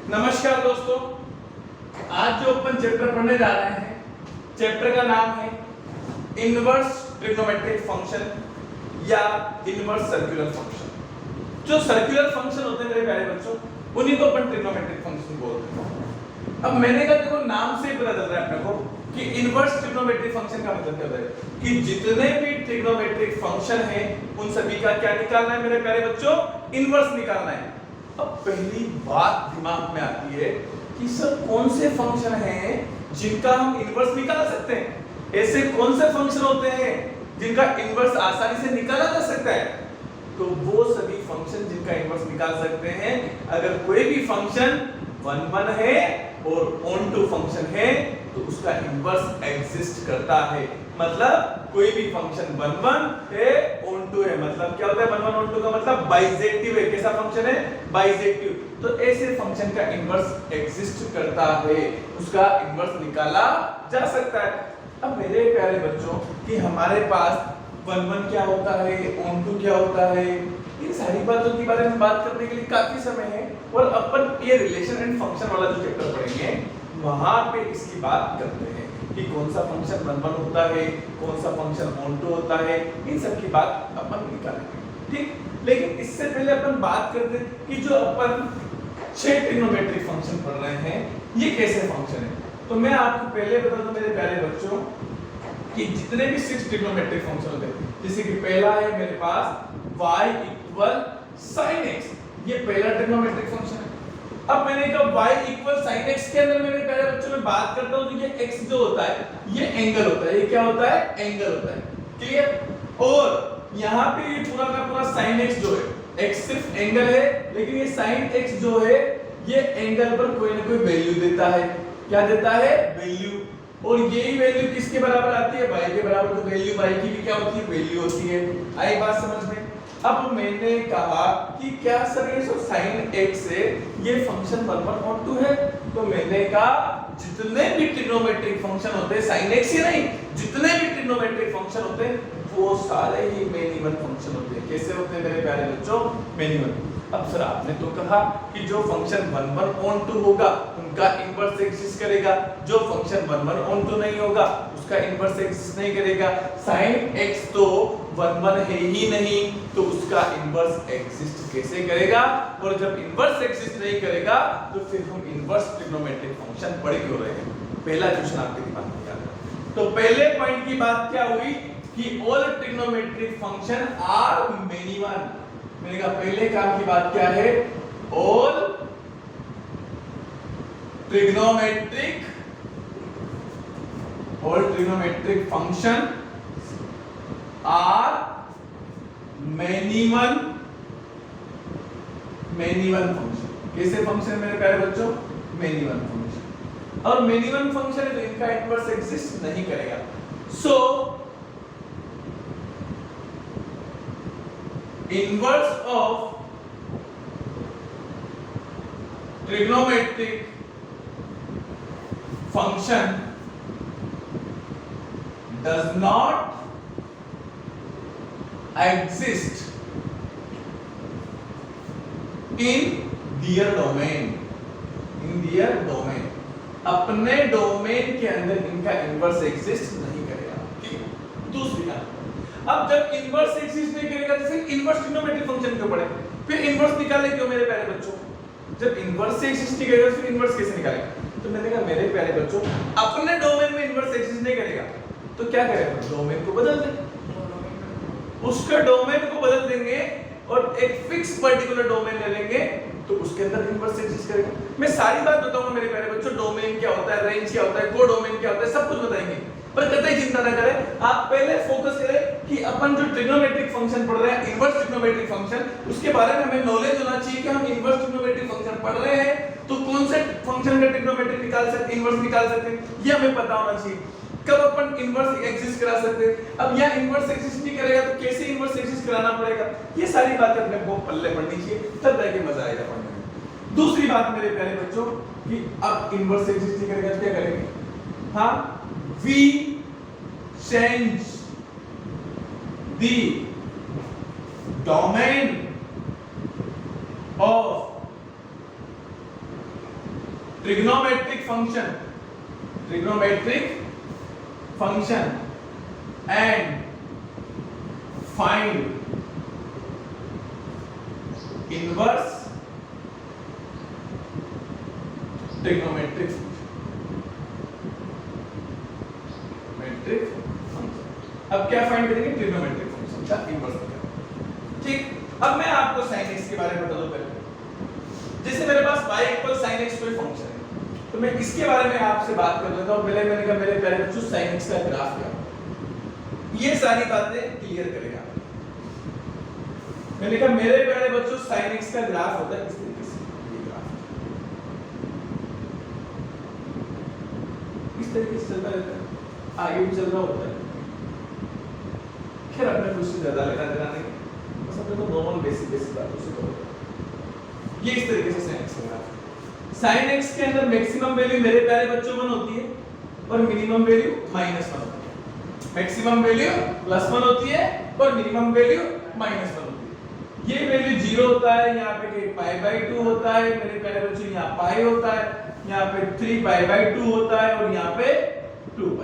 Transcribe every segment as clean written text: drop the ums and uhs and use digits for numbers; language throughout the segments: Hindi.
नमस्कार दोस्तों, आज जो अपन चैप्टर पढ़ने जा रहे हैं, चैप्टर का नाम है इनवर्स ट्रिग्नोमेट्रिक फंक्शन या इनवर्स सर्कुलर फंक्शन। जो सर्कुलर फंक्शन होते हैं मेरे प्यारे बच्चों, उन्हीं को अपन ट्रिग्नोमेट्रिक फंक्शन बोलते हैं। अब मैंने कहा देखो, नाम से ही पता चल रहा है अपने को कि इनवर्स ट्रिग्नोमेट्रिक फंक्शन का मतलब क्या होता है कि जितने भी ट्रिग्नोमेट्रिक फंक्शन हैं उन सभी का क्या निकालना है मेरे प्यारे बच्चों, इनवर्स निकालना है। अब पहली बात दिमाग में आती है कि सर कौन से फंक्शन हैं जिनका हम इनवर्स निकाल सकते हैं? ऐसे कौन से फंक्शन होते हैं जिनका इनवर्स आसानी से निकाला जा सकता है? तो वो सभी फंक्शन जिनका इनवर्स निकाल सकते हैं, अगर कोई भी फंक्शन 1 1 है और ऑन टू फंक्शन है तो उसका इनवर्स एग्जिस्ट करता है। मतलब कोई भी फंक्शन 1 1 है, ऑन टू है, मतलब क्या होता है 1 1 ऑन टू का मतलब बाइजेक्टिव है। कैसा फंक्शन है? बाइजेक्टिव। तो ऐसे फंक्शन का इनवर्स एग्जिस्ट करता है, उसका इनवर्स निकाला जा सकता है। अब मेरे प्यारे बच्चों कि हमारे पास 1 1 क्या होता है, ऑन टू क्या होता है, इन सारी बातों के बारे में बात करने के लिए काफी समय है और अपन ये रिलेशन एंड फंक्शन वाला जो चैप्टर पढ़ेंगे वहां पे इसकी बात करते हैं कि कौन सा फंक्शन 1 1 होता है, कौन सा फंक्शन ऑन टू होता है, इन सब की बात अपन निकालेंगे। ठीक, लेकिन इससे पहले अपन बात करते हैं कि जो अपन 6 ट्रिग्नोमेट्रिक फंक्शन पढ़ रहे हैं ये कैसे फंक्शन है। तो मैं आपको पहले बता दूं मेरे प्यारे बच्चों कि जितने भी 6 ट्रिग्नोमेट्रिक फंक्शन होते हैं, जैसे कि पहला है मेरे पास y इक्वल sin x, ये पहला ट्रिग्नोमेट्रिक फंक्शन है। अब मैंने कहा y इक्वल sin x के अंदर मेरे प्यारे बच्चों में बात करता हूं तो ये x जो होता है ये एंगल होता है। ये क्या होता है? एंगल होता है। क्लियर? और यहां पे ये पूरा का पूरा sin x जो है, x सिर्फ एंगल है लेकिन ये sin x जो है ये एंगल पर कोई ना कोई वैल्यू देता है। क्या देता है? वैल्यू। और यही वैल्यू किसके बराबर आती है? y के बराबर। तो वैल्यू y की भी क्या होती है? वैल्यू होती है। आई बात समझ में? अब मैंने कहा कि क्या सर ये सब sin x से ये फंक्शन 1 1 और 2 है, तो मैंने कहा जितने भी ट्रिग्नोमेट्रिक फंक्शन होते हैं sin x ही नहीं, जितने भी ट्रिग्नोमेट्रिक फंक्शन होते हैं वो सारे ही मेन इवन फंक्शन होते हैं। कैसे होते हैं मेरे प्यारे बच्चों? Main even. अब सर आपने तो कहा कि जो फंक्शन 1 1 ऑन 2 होगा उनका इनवर्स एग्जिस्ट करेगा, जो फंक्शन 1 1 ऑन 2 नहीं होगा उसका इनवर्स एग्जिस्ट नहीं करेगा। sin x तो 1 1 है ही नहीं तो उसका इनवर्स एग्जिस्ट कैसे करेगा? और जब इनवर्स एग्जिस्ट नहीं करेगा तो फिर हम इनवर्स ट्रिग्नोमेट्रिक फंक्शन पढ़ क्यों रहे हैं? पहला क्वेश्चन आपके दिमाग में आ गया। तो पहले पॉइंट की बात क्या हुई कि all trigonometric function are many one. मैंने कहा पहले काम की बात क्या है? All trigonometric function are many one function. कैसे फंक्शन मेरे प्यारे बच्चों? Many one function. और मेनी वन फंक्शन है तो इनका इनवर्स एग्जिस्ट नहीं करेगा। So inverse of trigonometric function does not exist in their domain। अपने डोमेन के अंदर इनका इनवर्स एग्जिस्ट नहीं करेगा। ठीक है। दूसरी बात, अब जब इनवर्स एग्जिस्ट नहीं करेगा तो फिर इनवर्स ट्रिग्नोमेट्रिक फंक्शन क्यों पढ़े? फिर इनवर्स निकाले क्यों मेरे प्यारे बच्चों? जब इनवर्स एग्जिस्ट नहीं करेगा तो फिर इनवर्स कैसे निकालेगा? तो मैंने कहा मेरे प्यारे बच्चों अपने डोमेन में इनवर्स एग्जिस्ट नहीं करेगा तो क्या करेगा? डोमेन को बदल देंगे, उसके डोमेन को बदल देंगे और एक फिक्स पर्टिकुलर डोमेन ले लेंगे तो उसके अंदर इनवर्स एग्जिस्ट करेगा। मैं सारी बात बताऊंगा मेरे प्यारे बच्चों, डोमेन क्या होता है, रेंज क्या होता है, कोडोमेन क्या होता है, सब कुछ बताएंगे। पर कतई चिंता ना करें, आप पहले फोकस करें कि अपन जो ट्रिग्नोमेट्रिक फंक्शन पढ़ रहे हैं, इनवर्स ट्रिग्नोमेट्रिक फंक्शन, उसके बारे में हमें नॉलेज होना चाहिए कि हम इनवर्स ट्रिग्नोमेट्रिक फंक्शन पढ़ रहे हैं तो कौन से फंक्शन का ट्रिग्नोमेट्रिक निकाल सकते हैं, इनवर्स निकाल सकते हैं, ये हमें पता होना चाहिए। कब अपन इनवर्स एग्जिस्ट करा सकते हैं? अब यह इनवर्स एग्जिस्ट नहीं करेगा तो कैसे इनवर्स एग्जिस्ट कराना पड़ेगा? ये सारी बातें अपने को पल्ले पढ़नी चाहिए, तब जाके मजा आएगा पढ़ने में। दूसरी बात मेरे प्यारे बच्चों कि अब इनवर्स एग्जिस्ट नहीं करेगा तो क्या करेंगे? हाँ, we change the domain of trigonometric function and find inverse trigonometric function. अब क्या फाइंड करेंगे? ट्रिग्नोमेट्रिक फंक्शन का इनवर्स करेंगे। ठीक, अब मैं आपको sin x के बारे में बता दूं पहले। जैसे मेरे पास y = sin x कोई फंक्शन है, तो मैं इसके बारे में आपसे बात कर लेता हूं। पहले मैंने कहा मेरे प्यारे बच्चों sin x का ग्राफ क्या होगा, ये सारी बातें क्लियर करेगा। मैंने कहा मेरे प्यारे बच्चों sin x का ग्राफ होता है इस तरीके से, ये ग्राफ इस तरीके से चलता रहता है, आगे भी चल रहा होता है। खैर अपने कुछ ज्यादा लेना देना नहीं, बस अपने को नॉर्मल बेसिक बातों से करो। ये इस तरीके से sin x का ग्राफ। sin x के अंदर मैक्सिमम वैल्यू मेरे प्यारे बच्चों 1 होती है और मिनिमम वैल्यू -1 होती है। मैक्सिमम वैल्यू +1 होती है और मिनिमम वैल्यू -1 होती है। ये वैल्यू 0 होता है, यहाँ पे π/2 होता है मेरे प्यारे बच्चों, यहाँ पाई होता है, यहाँ पे 3π/2 होता है और यहाँ पे 2π,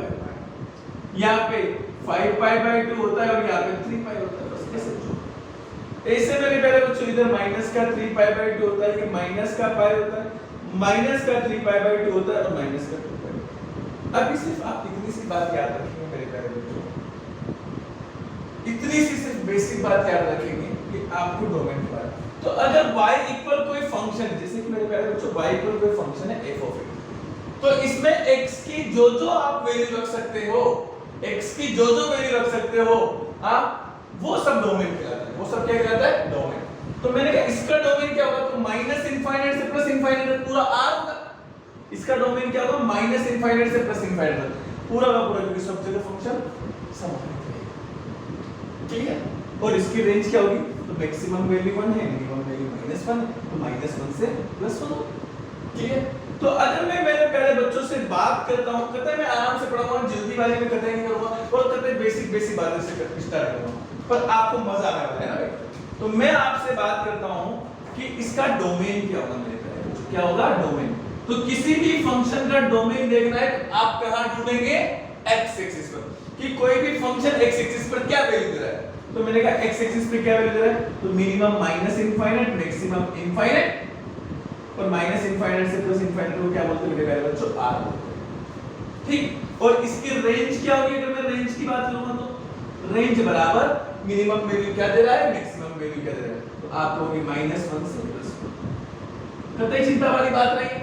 यहाँ पे 5π/2 होता है और यहाँ पे 3π होता है। बस ऐसे मेरे प्यारे बच्चों इधर माइनस का 3π/2 होता है, ये माइनस का पाई होता है, माइनस का 3π/2 होता है और माइनस का 2π। अभी सिर्फ आप इतनी सी बात याद रखेंगे मेरे प्यारे बच्चों, इतनी सी सिर्फ बेसिक बात याद रखेंगे कि आपको डोमेन के बारे में। तो अगर y इक्वल कोई फंक्शन, जैसे कि मेरे प्यारे बच्चों y इक्वल कोई फंक्शन है f ऑफ x, तो इसमें x की जो आप वैल्यू रख सकते हो, x की जो वैल्यू रख सकते हो आप, वो सब डोमेन कहलाता है। वो सब क्या कहलाता है? डोमेन। तो मैंने कहा इसका डोमेन क्या होगा? तो -∞ से +∞ पूरा r होगा। इसका डोमेन क्या होगा? -∞ से +∞ पूरा का पूरा, क्योंकि सब जगह फंक्शन समान है। ठीक है, और इसकी रेंज क्या होगी? तो मैक्सिमम वैल्यू 1 है, मिनिमम वैल्यू -1 है, तो -1 से +1 होगा। ठीक है, तो अगर मैं मेरे प्यारे बच्चों से बात करता हूं, कहते हैं मैं आराम से पढ़ाऊंगा, जल्दीबाजी में कहते नहीं करूंगा, और कहते हैं बेसिक बातें से स्टार्ट करूंगा, पर आपको मजा आने वाला है ना भाई। तो मैं आपसे बात करता हूं कि इसका डोमेन क्या होगा मेरे प्यारे बच्चों, क्या होगा? डोमेन। तो किसी भी फंक्शन का डोमेन देखना है तो आप कहां ढूंढेंगे? x एक्सिस पर, कि कोई भी फंक्शन x एक्सिस पर क्या वैल्यू दे रहा है। तो मैंने कहा x एक्सिस पे क्या वैल्यू दे रहा है? तो मिनिमम -∞, मैक्सिमम इनफाइनाइट, और -∞ से +∞ को क्या बोलते हैं मेरे प्यारे बच्चों? r। ठीक, और इसकी रेंज क्या होगी? अगर मैं रेंज की बात करूंगा तो रेंज बराबर मिनिमम वैल्यू क्या दे रहा है, मैक्सिमम वैल्यू क्या दे रहा है, तो आप होगी -1 से +1। कतई चिंता वाली बात नहीं।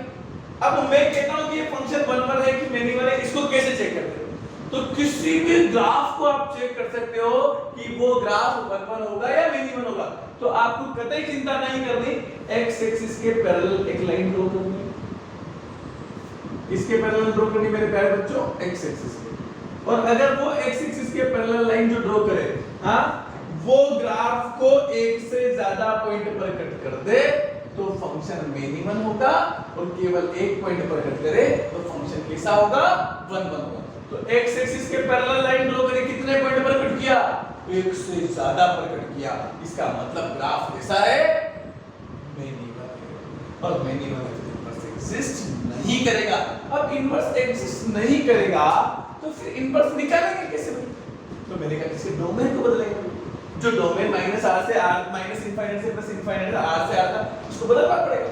अब मैं कहता हूं कि ये फंक्शन 1 पर है कि मैनी 1 है, इसको कैसे चेक करते हो? तो किसी भी ग्राफ को आप चेक कर सकते हो कि वो ग्राफ 1 होगा या मिनी 1 होगा। तो आपको कतई चिंता नहीं करनी, x एक्सिस के पैरेलल एक लाइन ड्रॉ करनी, इसके पैरेलल ड्रॉ करनी मेरे प्यारे बच्चों x एक्सिस के, और अगर वो x एक्सिस के पैरेलल लाइन जो ड्रॉ करे, हां, वो ग्राफ को एक से ज्यादा पॉइंट पर कट कर दे तो फंक्शन मिनी 1 होगा, और केवल एक पॉइंट पर कट करे तो फंक्शन कैसा होगा? 1 होगा। तो x एक्सिस के पैरेलल लाइन ड्रॉ करे, कितने पॉइंट पर कट किया? एक से ज्यादा पर कट किया। इसका मतलब ग्राफ कैसा है? मिनी 1 है, और मिनी 1 एग्जिस्ट नहीं करेगा। अब इनवर्स एग्जिस्ट नहीं करेगा तो फिर इनवर्स निकालेंगे कैसे? तो मैंने कहा इसके डोमेन को बदलेंगे। जो डोमेन -r से r, -∞ से +∞ r से r था, उसको बदलना पड़ेगा।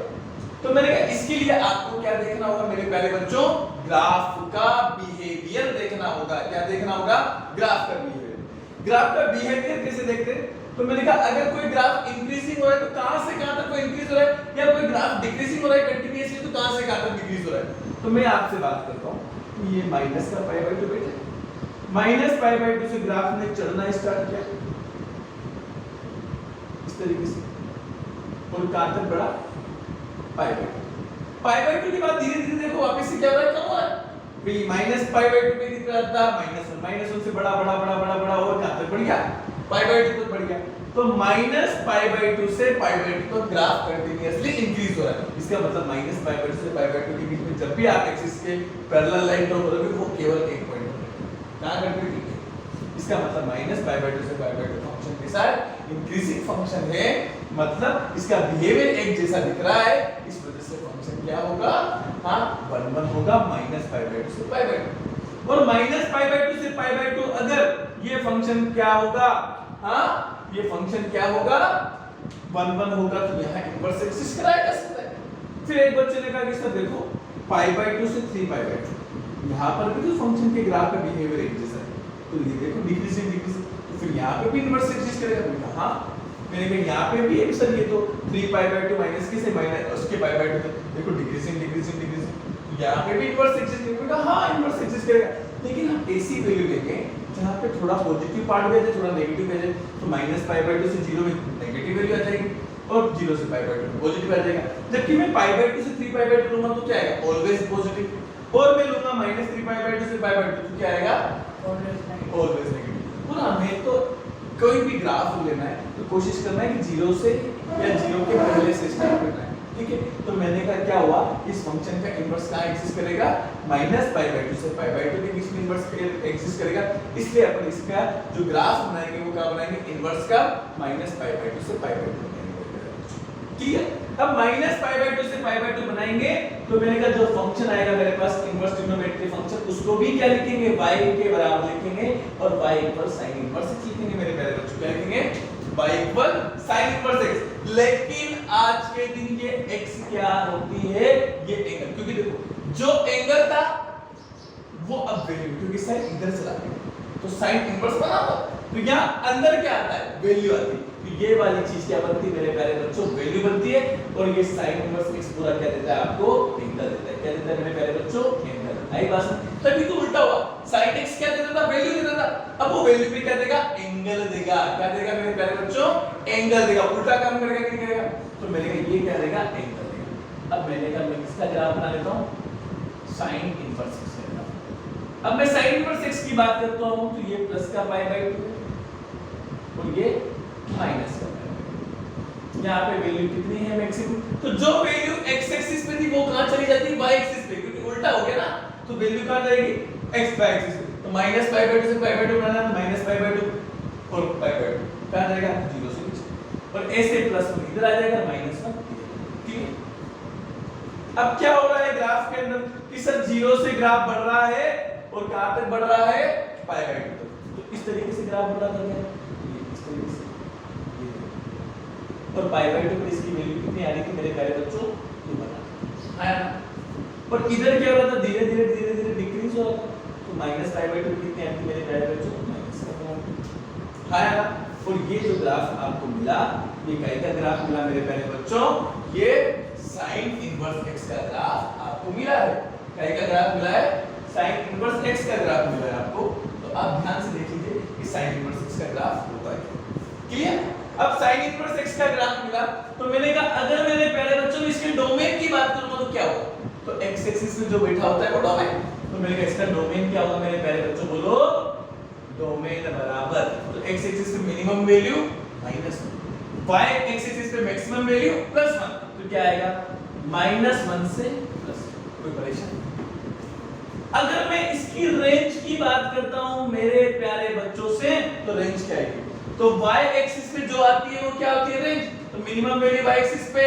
तो मैंने कहा इसके लिए आपको क्या देखना होगा मेरे प्यारे बच्चों? ग्राफ का बिहेवियर देखना होगा। क्या देखना होगा? ग्राफ का बिहेवियर। ग्राफ का बिहेवियर कैसे देखते हैं? तो मैंने कहा अगर कोई ग्राफ इंक्रीजिंग हो रहा है तो कहां से कहां तक वो इंक्रीज हो रहा है, या कोई ग्राफ डिक्रीजिंग हो रहा है कंटीन्यूअसली तो कहां से कहां तक डिक्रीज हो रहा है। तो मैं आपसे बात करता हूं कि ये माइनस का π/2 बेटा, -π/2 से ग्राफ ने चढ़ना स्टार्ट किया इस तरीके से, और कहां तक बढ़ा? π/2 के बाद धीरे-धीरे देखो वापस से क्या हो रहा है? कम हो रहा है। -π/2 पे कितना था? -1 से बड़ा और कहां तक बढ़ गया? π/2 तक बढ़ गया। तो -π/2 से π/2 तो ग्राफ कंटीन्यूअसली इंक्रीज हो रहा है। इसका मतलब -π/2 से π/2 के बीच में जब भी आप एक्सिस के पैरेलल लाइन ड्रॉ करोगे वो केवल एक पॉइंट पर कहां कंटीन्यू है। इसका मतलब -π/2 से π/2 फंक्शन के साथ इंक्रीजिंग फंक्शन है, मतलब इसका बिहेवियर एक जैसा दिख रहा है, इस वजह से फंक्शन क्या होगा? हाँ 1 होगा -π/2 से π/2 और -π/2 से π/2 अगर ये फंक्शन क्या होगा, हाँ ये फंक्शन क्या होगा 1 होगा तो यहाँ इनवर्स एक्सिस्ट कराया जा सकता है। फिर एक बच्चे ने कहा कि सर देखो π/2 से 3π/2 यहाँ पर भी तो फंक्शन के ग्राफ का बिहेवियर एक जैसा है, तो ये देखो डिक्रीजिंग तो फिर यहाँ पे भी इनवर्स एक्सिस्ट करेगा। मैंने कहा हाँ, मैंने कहा यहाँ पे भी एक सर ये तो 3π/2 माइनस के से माइनस उसके π/2 देखो डिक्रीजिंग यहाँ पे भी इनवर्स एक्सिस्ट करेगा। हाँ इनवर्स एक्सिस्ट करेगा, लेकिन हम ऐसी वैल्यू लेंगे जहाँ पे थोड़ा पॉजिटिव पार्ट भी आ जाए थोड़ा नेगेटिव आ जाए, तो -π/2 से 0 में नेगेटिव वैल्यू आ जाएगी और 0 से π/2 पॉजिटिव आ जाएगा। जबकि मैं π/2 से 3π/2 लूंगा तो क्या आएगा ऑलवेज पॉजिटिव, और मैं लूंगा -3π/2 से π/2 तो क्या आएगा ऑलवेज नेगेटिव। और हमें तो कोई भी ग्राफ लेना है तो कोशिश करना है कि 0 से या 0 के पहले से स्टार्ट करना है, ठीक है। तो मैंने कहा क्या हुआ, इस फंक्शन का इनवर्स कहाँ एक्सिस्ट करेगा -π/2 से π/2 के बीच में इनवर्स एक्सिस्ट करेगा, इसलिए अपन इसका जो ग्राफ बनाएंगे वो क्या बनाएंगे इनवर्स का -π/2 से π/2 ठीक है। अब -π/2 से π/2 बनाएंगे तो मैंने कहा जो फंक्शन आएगा मेरे पास इनवर्स ट्रिग्नोमेट्री फंक्शन उसको भी क्या लिखेंगे y के बराबर लिखेंगे और y sin इनवर्स x लिखेंगे मेरे प्यारे बच्चों, क्या लिखेंगे y sin इनवर्स x। लेकिन आज के दिन ये x क्या होती है ये एंगल, क्योंकि देखो जो एंगल था वो अब वैल्यू, क्योंकि sin इधर चला गया तो sin इनवर्स बना हुआ, तो यहाँ अंदर क्या आता है वैल्यू आती है, तो ये वाली चीज क्या बनती है मेरे प्यारे बच्चों वैल्यू बनती है, और ये sin इनवर्स x पूरा क्या देता है आपको एंगल देता है। क्या देता है मेरे प्यारे बच्चों एंगल। आई बात, तभी तो उल्टा हुआ sin x क्या देता था वैल्यू देता था, अब वो वैल्यू भी क्या देगा एंगल देगा। क्या देगा मेरे प्यारे बच्चों एंगल देगा, उल्टा काम करेगा कि नहीं करेगा। तो मैंने कहा ये क्या देगा एंगल देगा। अब मैंने कहा मैं किसका ग्राफ बना लेता हूं sin इनवर्स x का ग्राफ। अब मैं sin इनवर्स x की बात करता हूं तो ये प्लस का π/2 और ये माइनस का π/2। यहाँ पे वैल्यू कितनी है मैक्सिमम, तो जो वैल्यू x एक्सिस पे थी वो कहां चली जाती है y एक्सिस पे, क्योंकि उल्टा हो गया ना, तो वैल्यू कहां जाएगी x y एक्सिस पे। तो -π/2 से π/2 बनाना तो -π/2 और π/2 कहां जाएगा 0 से नीचे, और ऐसे +1 इधर आ जाएगा -1 ठीक है। अब क्या हो रहा है ग्राफ के अंदर कि सर 0 से ग्राफ बढ़ रहा है और कहां तक बढ़ रहा है π/2 तक, तो इस तरीके से ग्राफ बढ़ा था क्या इस तरीके से, और π/2 पर इसकी वैल्यू कितनी आ रही थी मेरे प्यारे बच्चों ये बता आया ना। और इधर क्या हो रहा था धीरे धीरे डिक्रीज हो रहा था, तो -π/2 कितनी आती मेरे प्यारे बच्चों माइनस का आया ना। और ये जो ग्राफ आपको मिला ये क्या ग्राफ मिला मेरे प्यारे बच्चों, ये sin इनवर्स x का ग्राफ आपको मिला है। क्या ग्राफ मिला है sin इनवर्स x का ग्राफ मिला है आपको। तो आप ध्यान से देख लीजिए कि sin इनवर्स x का ग्राफ होता है क्लियर। अब sin इनवर्स x का ग्राफ मिला तो मैंने कहा अगर मेरे प्यारे बच्चों इसके डोमेन की बात करूंगा तो क्या होगा, तो x एक्सिस में जो बैठा होता है वो डोमेन, तो मैंने कहा इसका डोमेन क्या होगा मेरे प्यारे बच्चों बोलो डोमेन बराबर, तो x एक्सिस पे मिनिमम वैल्यू -1, y एक्सिस पे मैक्सिमम वैल्यू +1, तो क्या आएगा -1 से +1। कोई परेशानी। अगर मैं इसकी रेंज की बात करता हूं मेरे प्यारे बच्चों से तो रेंज क्या आएगी, तो y एक्सिस पे जो आती है वो क्या होती है रेंज, तो मिनिमम वैल्यू y एक्सिस पे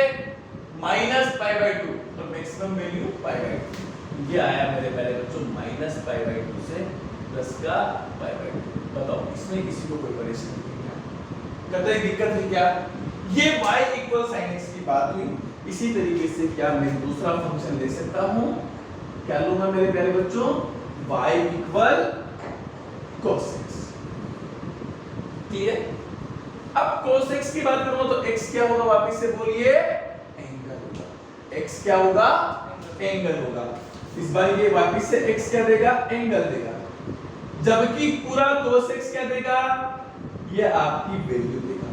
-π/2 और मैक्सिमम वैल्यू π/2। ये आया मेरे प्यारे बच्चों -π/2 से प्लस का π/2। बताओ इसमें किसी को कोई परेशानी नहीं है, कतई दिक्कत है क्या। ये y sin x की बात हुई। इसी तरीके से क्या मैं दूसरा फंक्शन ले सकता हूं, क्या लूंगा मेरे प्यारे बच्चों y cos x क्लियर। अब cos x की बात करूंगा तो x क्या होगा वापस से बोलिए एंगल होगा, x क्या होगा एंगल होगा। इस बार ये वापस से x क्या देगा एंगल देगा, जबकि पूरा cos x क्या देगा ये आपकी वैल्यू देगा,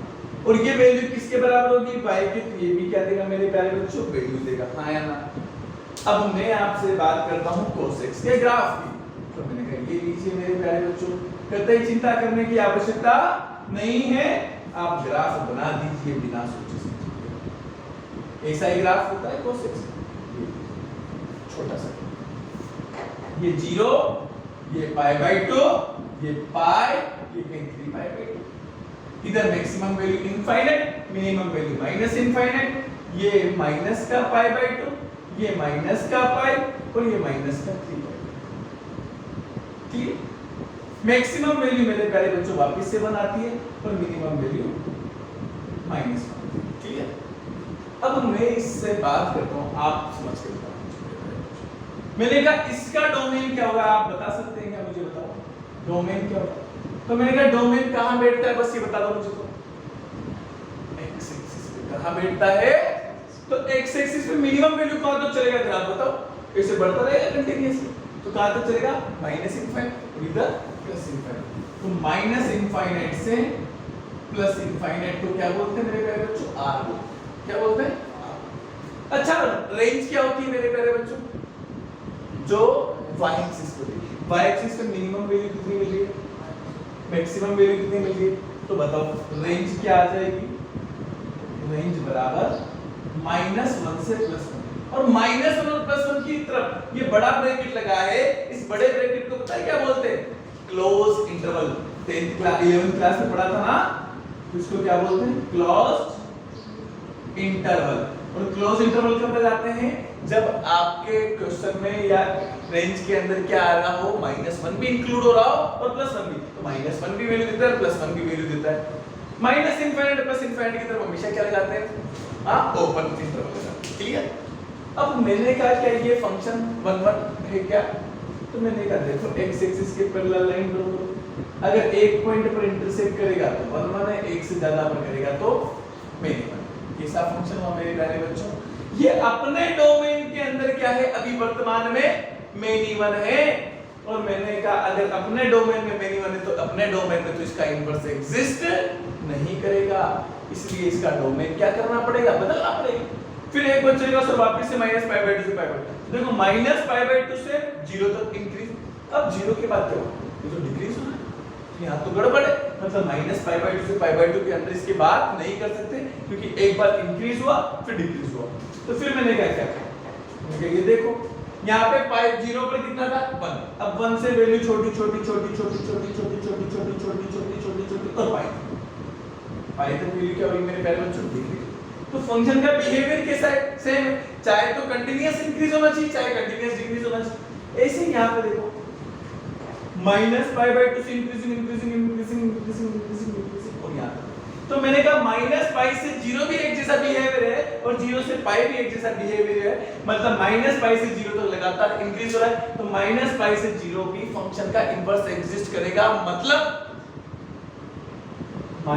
और ये वैल्यू किसके बराबर होगी y के, तो ये भी क्या देगा मेरे प्यारे बच्चों वैल्यू देगा। हाँ या ना। अब मैं आपसे बात करता हूं cos x के ग्राफ की, तो मैंने कहा ये लीजिए मेरे प्यारे बच्चों, कतई चिंता करने की आवश्यकता नहीं है, आप ग्राफ बना दीजिए बिना सोचे समझे। ऐसा ही ग्राफ होता है cos x, छोटा सा, ये 0, ये π/2, ये पाई, ये कहीं 3π/2। इधर maximum value infinite, minimum value -infinite, ये माइनस का π/2, ये माइनस का पाई और ये माइनस का 3 पाई। ठीक, मैक्सिमम वैल्यू मेरे प्यारे बच्चों वापस से 1 आती है और मिनिमम वैल्यू -1। ठीक है, अब मैं इससे बात करता हूं, आप समझ के बताओ। मैंने कहा इसका डोमेन क्या होगा, आप बता सकते हैं क्या, मुझे बताओ डोमेन क्या होगा। तो मैंने कहा डोमेन कहां बैठता है, बस ये बता दो मुझे। तो एक्स एक्सिस पे कहां बैठता है, तो एक्स एक्सिस पे मिनिमम वैल्यू कहां तक चलेगा, जरा आप बताओ। कैसे बढ़ता रहेगा कंटीन्यूअसली, तो कहां तक चलेगा, -इनफाइनाइट और इधर +इनफाइनाइट। तो -इनफाइनाइट से +इनफाइनाइट को क्या बोलते हैं मेरे प्यारे बच्चों, आर बोलते हैं। क्या बोलते हैं, आर। अच्छा, रेंज क्या होती है मेरे प्यारे बच्चों, जो y एक्सिस को देखिए, y एक्सिस पे मिनिमम वैल्यू कितनी मिल रही है, मैक्सिमम वैल्यू कितनी मिल रही है, तो बताओ रेंज क्या आ जाएगी, रेंज बराबर -1 से +1। और -1 और +1 की तरफ ये बड़ा ब्रैकेट लगा है, इस बड़े ब्रैकेट को पता है क्या बोलते हैं, close interval. 10th class 11th class में पढ़ा था ना, तो इसको क्या बोलते हैं, क्लोज्ड इंटरवल। और क्लोज इंटरवल कब लगाते हैं, जब आपके क्वेश्चन में या रेंज के अंदर क्या आ रहा हो, -1 भी इंक्लूड हो रहा हो और +1 भी, तो -1 भी वैल्यू देता है, +1 भी वैल्यू देता है। -इनफाइनाइट +इनफाइनाइट की तरफ हमेशा क्या लगाते हैं, हां ओपन इंटरवल लगाते हैं। क्लियर। अब मैंने कहा क्या ये फंक्शन 1 1 है क्या, तो मैंने कहा देखो x एक्सिस के पैरेलल लाइन ड्रा करो, अगर एक पॉइंट पर इंटरसेक्ट करेगा तो 1 1 है, एक से ज्यादा पर करेगा तो -1। कैसा फंक्शन हुआ मेरे प्यारे बच्चों, ये अपने डोमेन के अंदर क्या है, अभी वर्तमान में -1 है। और मैंने कहा अगर अपने डोमेन में -1 है तो अपने डोमेन में तो इसका इनवर्स एग्जिस्ट नहीं करेगा, इसलिए इसका डोमेन क्या करना पड़ेगा, बदलना पड़ेगा। फिर एक बचेगा सर वापस से -π/2 से π/2। देखो -π/2 से 0 तक इंक्रीज, अब 0 के बाद क्या होगा, ये तो डिक्रीज होना है, यहाँ तो गड़बड़ है, मतलब -π/2 से π/2 के अंदर इसकी बात नहीं कर सकते, क्योंकि एक बार इंक्रीज हुआ फिर डिक्रीज हुआ। तो फिर मैंने क्या किया, ये देखो यहाँ पे पाई 0 पर कितना था, 1। अब 1 से वैल्यू छोटी छोटी छोटी छोटी छोटी छोटी छोटी छोटी छोटी छोटी छोटी छोटी और पाई तक वैल्यू क्या होगी मेरे प्यारे बच्चों, डिक्रीज। तो फंक्शन का बिहेवियर कैसा है, सेम है, चाहे तो कंटीन्यूअस इंक्रीज होना चाहिए, चाहे कंटीन्यूअस डिक्रीज होना चाहिए। ऐसे ही यहाँ पे देखो -π/2 से इंक्रीजिंग और यहाँ तो मैंने कहा -π से 0 भी एक जैसा बिहेवियर है और 0 से π भी एक जैसा बिहेवियर है, मतलब -π से 0 तक लगातार इंक्रीज हो रहा है, तो -π से 0 भी फंक्शन का इनवर्स एग्जिस्ट करेगा, मतलब -π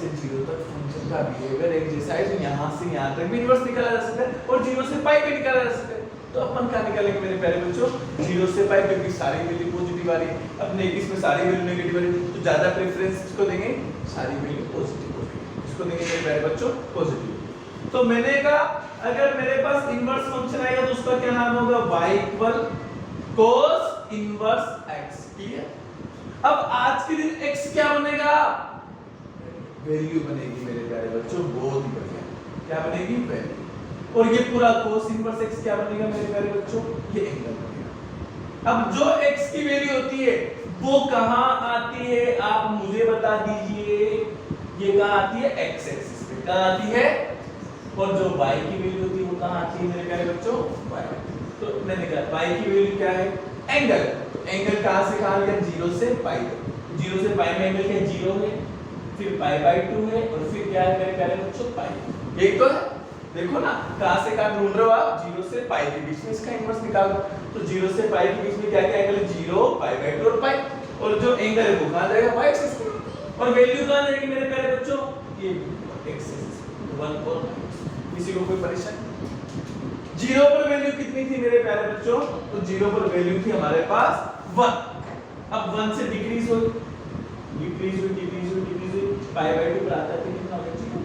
से 0 तक फंक्शन का बिहेवियर एक जैसा है, तो यहाँ से यहाँ तक भी इनवर्स निकाला जा सकता है और 0 से π भी निकाला जा सकता है। तो अपन क्या निकालेंगे मेरे प्यारे बच्चों, 0 से π, क्योंकि सारी वैल्यू पॉजिटिव आ रही है, अपने इसमें सारी वैल्यू नेगेटिव आ रही है, तो ज्यादा प्रेफरेंस किसको देंगे, सारी वैल्यू पॉजिटिव को देंगे। इसको देंगे मेरे प्यारे बच्चों पॉजिटिव। तो मैंने कहा अगर मेरे पास इनवर्स फंक्शन आएगा तो उसका क्या नाम होगा, y cos inverse x। Clear. अब आज के दिन x क्या बनेगा, वैल्यू बनेगी मेरे प्यारे बच्चों, बहुत ही बढ़िया। क्या बनेगी, वैल्यू। और ये पूरा cos इनवर्स x क्या बनेगा मेरे प्यारे बच्चों, ये एंगल बनेगा। अब जो x की वैल्यू होती है वो कहां आती है, आप मुझे बता दीजिए, ये कहां आती है, x एक्सिस पे कहां आती है, और जो y की वैल्यू होती है वो कहां आती है मेरे प्यारे बच्चों, y। तो मैंने कहा y की वैल्यू क्या है, एंगल। तो एंगल कहां से कहां लिया, 0 से π तक। 0 से π में एंगल क्या 0 है, फिर π/2 है और फिर क्या है मेरे प्यारे बच्चों, π। यही तो है, देखो ना कहां से कहां ढूंढ रहे हो आप, 0 से π के बीच में इसका इनवर्स निकाल लो। तो 0 से π के बीच में क्या क्या एंगल है, 0 π/2 और π, और जो एंगल है वो कहां जाएगा, y एक्सिस पे, और वैल्यू कहां जाएगी मेरे प्यारे बच्चों, ये x एक्सिस 1 और किसी को कोई परेशानी। 0 पर वैल्यू कितनी थी मेरे प्यारे बच्चों, तो 0 पर वैल्यू थी हमारे पास 1। अब 1 से डिक्रीज हो, डिक्रीज हुई π/2 पर आता है तो कितना होगा 0,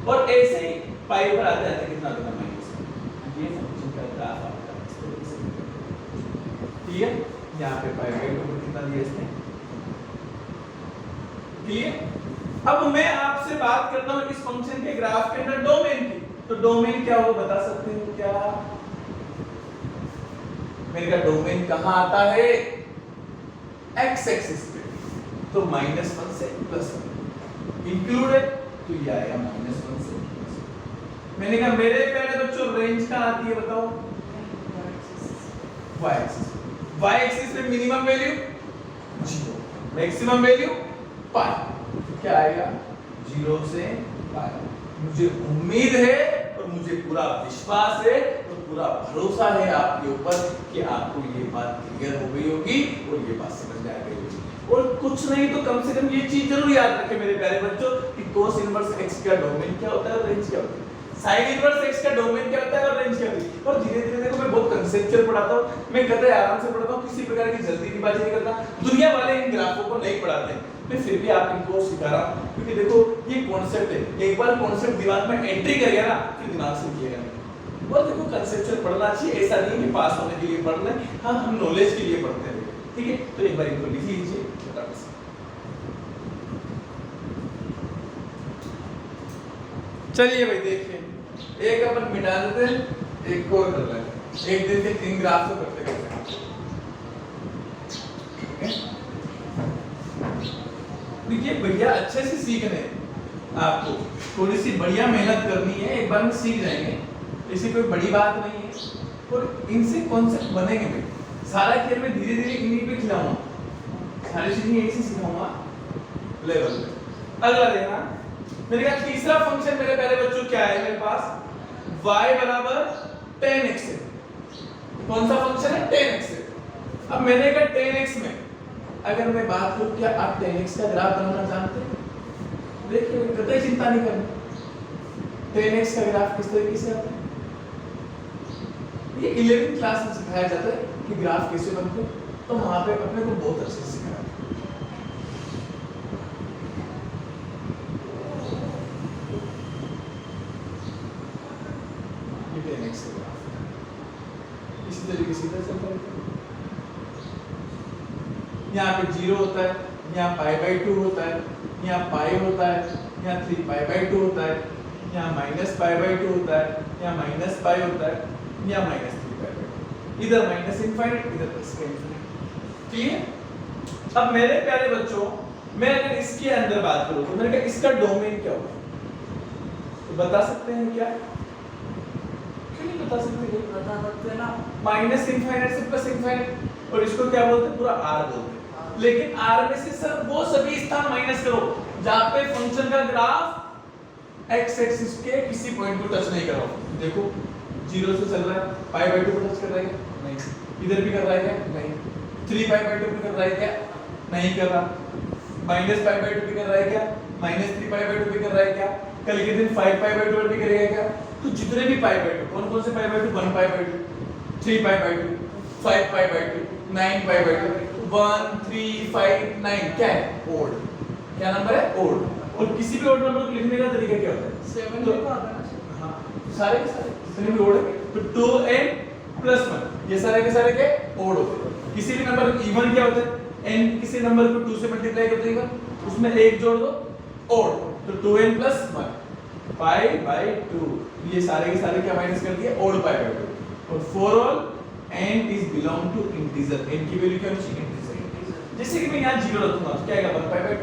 और ऐसे ही π पर आता है तो कितना होगा -। ये फंक्शन का ग्राफ आपका इस तरीके से, ठीक है। यहाँ पे π/2 पर कितना दिया इसने, ठीक है। अब मैं आपसे बात करता हूँ इस फंक्शन के ग्राफ के अंदर डोमेन की, तो डोमेन क्या होगा बता सकते हो क्या, मेरे का डोमेन कहाँ आता है, x एक्सिस पे, तो -1 से +1 इंक्लूड है, तो ये आएगा -1 से +1। मैंने कहा मेरे प्यारे बच्चों रेंज कहाँ आती है बताओ? y axis. y एक्सिस पे minimum value 0, maximum value pi. क्या आएगा? 0 से पाई। मुझे उम्मीद है और मुझे पूरा विश्वास है और पूरा भरोसा है आपके ऊपर कि आपको ये बात क्लियर हो गई होगी और ये बात समझ में आ गई होगी। और कुछ नहीं तो कम से कम ये चीज जरूर याद रखें मेरे प्यारे बच्चों कि cos इनवर्स x का डोमेन क्या होता है और रेंज क्या होती है। sin इनवर्स x का डोमेन क्या होता है और रेंज क्या होती है। और धीरे धीरे देखो मैं बहुत कंसेप्चुअल पढ़ाता हूं, मैं कतई आराम से पढ़ाता हूं, किसी प्रकार की जल्दीबाजी नहीं करता। दुनिया वाले इन ग्राफों को नहीं पढ़ाते हैं, मैं फिर भी आप इनको सिखा रहा हूं क्योंकि देखो ये कॉन्सेप्ट है, एक बार कॉन्सेप्ट दिमाग में एंट्री कर गया ना फिर दिमाग से निकलेगा नहीं। और देखो कंसेप्चुअल पढ़ना चाहिए, ऐसा नहीं है कि पास होने के लिए पढ़ रहे हैं, हाँ हम नॉलेज के लिए पढ़ते हैं, ठीक है। तो एक बार इनको लिख लीजिए फटाफट से। चलिए भाई देखिए, एक अपन मिटा देते हैं, एक और कर लेते हैं, एक दिन के 3 ग्राफ तो करते हैं। देखिए भैया अच्छे से सीखने आपको थोड़ी सी बढ़िया मेहनत करनी है, एक बार में सीख जाएंगे, ऐसी कोई बड़ी बात नहीं है। और इनसे कॉन्सेप्ट बनेंगे भाई, सारा खेल में धीरे धीरे इन्हीं पे खिलाऊंगा, सारी चीजें यही से सिखाऊंगा लेवल पे। अगला देखना, मैंने कहा तीसरा फंक्शन मेरे प्यारे बच्चों क्या है मेरे पास, y बराबर 10x है। कौन सा फंक्शन है? 10x है। अब मैंने कहा 10x में अगर मैं बात करूं, क्या आप 10x का ग्राफ बनाना जानते हैं? देखिए कतई चिंता नहीं करनी, 10x का ग्राफ किस तरीके से आता है ये 11वीं क्लास में सिखाया जाता है कि ग्राफ कैसे बनते हैं, तो वहां पे अपने को बहुत अच्छे से सिखाया। इसी तरीके से चलता है, यहाँ पे 0 होता है, यहाँ π/2 होता है, यहाँ पाई होता है, यहाँ 3π/2 होता है, यहाँ -π/2 होता है, यहाँ -π होता है, यहाँ -3π/2, इधर माइनस इनफाइनाइट इधर प्लस का इनफाइनाइट। ठीक है। अब मेरे प्यारे बच्चों मैं अगर इसके अंदर बात करूं तो मैंने कहा इसका डोमेन क्या होगा, तो बता सकते हैं क्या? क्यों नहीं बता सकते? बता सकते हैं ना, माइनस इनफाइनाइट से प्लस इनफाइनाइट, और इसको क्या बोलते हैं? पूरा r बोलते हैं। लेकिन r में से सर वो सभी स्थान माइनस करो जहां पे फंक्शन का ग्राफ x एक्सिस के किसी पॉइंट को टच नहीं कर रहा हो। देखो 0 से चल रहा है, π/2 को टच कर रहा है क्या? नहीं। इधर भी कर रहा है क्या? नहीं। 3π/2 भी कर रहा है क्या? नहीं कर रहा। -π/2 भी कर रहा है क्या? -3π/2 भी कर रहा है क्या? कल के दिन 5π/2 भी करेगा क्या? तो जितने भी π/2, कौन कौन से π/2? 1π/2, 3π/2, 5π/2, 9π/2, 1 3 5 9 क्या है? ओड। क्या नंबर है? ओड। और किसी भी ओड नंबर को लिखने का तरीका क्या होता है? 7 लिखा होता है ना। हां सारे के सारे जितने भी ओड है तो 2n + 1 ये सारे के सारे के ओड होते हैं। किसी भी नंबर इवन क्या होता है? n किसी नंबर को 2 से मल्टीप्लाई करते हैं उसमें 1 जोड़ दो ओड, तो 2n + 1 π/2, ये सारे के सारे क्या माइनस कर दिए? ओड π/2। और for all n is belong to integer, n की वैल्यू क्या होनी चाहिए? इंटीजर। जैसे कि मैं यहाँ 0 रखूंगा तो क्या आएगा? 1π/2,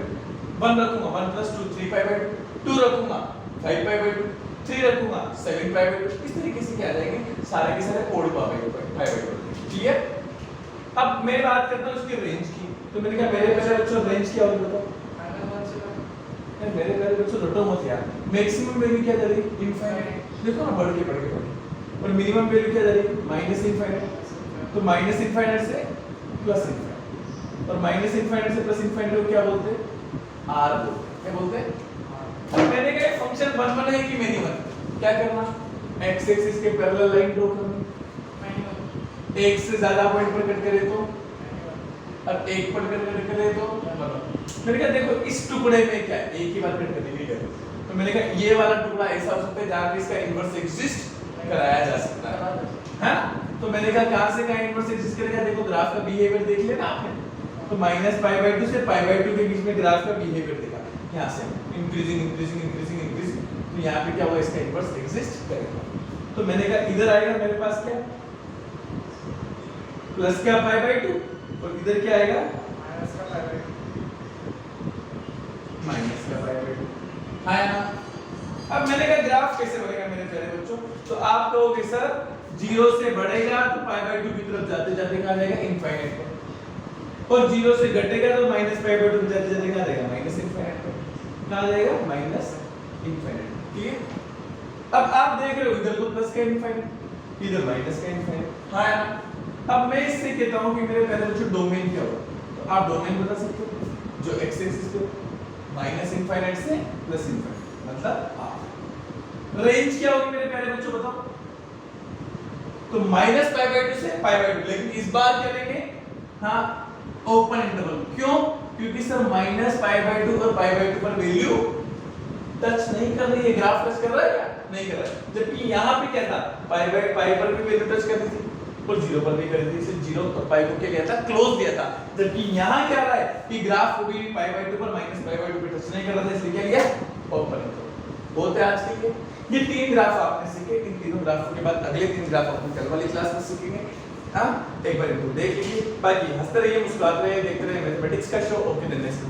1 रखूंगा 1 + 2 3π/2, 2 रखूंगा 5π/2, 3 रखूंगा 7π/2, इस तरीके से क्या आ जाएंगे? सारे के सारे ओड π/2। क्लियर? अब मैं बात करता हूँ उसकी रेंज की, तो मैंने कहा मेरे पहले बच्चों रेंज क्या होगी बताओ? मेरे पहले बच्चों रटो मत यार, मैक्सिमम वैल्यू क्या जा रही है? इनफाइनाइट। देखो ना बढ़ के और मिनिमम वैल्यू क्या जा रही है? Minus infinite. तो माइनस इनफाइनाइट से प्लस इनफाइनाइट, और माइनस इनफाइनाइट से प्लस इनफाइनाइट को क्या बोलते हैं? आर बोलते हैं। क्या बोलते हैं? अब मैंने कहा फंक्शन वन वन है कि मेनी वन, क्या करना? x एक्सिस के पैरेलल लाइन ड्रॉ करनी, एक से ज्यादा पॉइंट पर कट करे तो, और एक पर कट करे तो मैंने कहा देखो इस टुकड़े में क्या है? एक ही बार कट करने की जरूरत है, तो मैंने कहा ये वाला टुकड़ा ऐसा हो सकता है जहां पे इसका इनवर्स एग्जिस्ट कराया जा सकता है। तो मैंने कहा कहां से कहां इनवर्स एग्जिस्ट करेगा? देखो ग्राफ का बिहेवियर देख लेना आपने, तो -π/2 से π/2 के बीच में ग्राफ का बिहेवियर देखा, यहां से इंक्रीजिंग इंक्रीजिंग इंक्रीजिंग इंक्रीजिंग, तो यहां पे क्या होगा? इसका इनवर्स एग्जिस्ट करेगा। तो मैंने कहा इधर आएगा मेरे पास क्या? प्लस का π/2, और इधर क्या आएगा? माइनस का π/2। आया ना? अब मैंने कहा ग्राफ कैसे बनेगा मेरे प्यारे बच्चों, तो आप कहोगे सर 0 से बढ़ेगा तो π/2 की तरफ जाते जाते कहां जाएगा इनफाइनाइट पर, और 0 से घटेगा तो -π/2 की जाते जाते कहां जाएगा -इनफाइनाइट पर, कहां जाएगा -इनफाइनाइट। ठीक है, अब आप देख रहे हो इधर तो प्लस का इनफाइनाइट, इधर माइनस का इनफाइनाइट। हां यार, अब मैं इससे कहता हूं कि मेरे प्यारे बच्चों डोमेन क्या होगा, तो आप डोमेन बता सकते हो, जो x एक्सिस पे -इनफाइनाइट से +इनफाइनाइट मतलब आप रेंज क्या होगी मेरे प्यारे बच्चों बताओ, तो -π/2 से π/2, लेकिन इस बार क्या लेंगे, हाँ ओपन इंटरवल। क्यों, क्योंकि सर -π/2 और π/2 पर वैल्यू टच नहीं कर रही है, ग्राफ टच कर रहा है क्या, नहीं कर रहा है। जबकि यहाँ पे क्या था, π/π पर भी वैल्यू टच कर रही थी और 0 पर भी कर रही थी, सिर्फ 0 और π को क्या किया था, क्लोज दिया था। जबकि यहाँ क्या रहा है कि ग्राफ को भी π/2 पर -π/2 पे टच नहीं कर रहा था, इसलिए क्या लिया ओपन इंटरवल। बहुत है आज के लिए ये 3 ग्राफ आपने सीखे, इन तीनों ग्राफों के बाद अगले 3 ग्राफ अपन कल वाली क्लास में सीखेंगे। हाँ, एक बार इनको देख लीजिए, बाकी हंसते रहिए, मुस्कुराते रहिए, देखते रहिए मैथमेटिक्स का शो। Okay, the next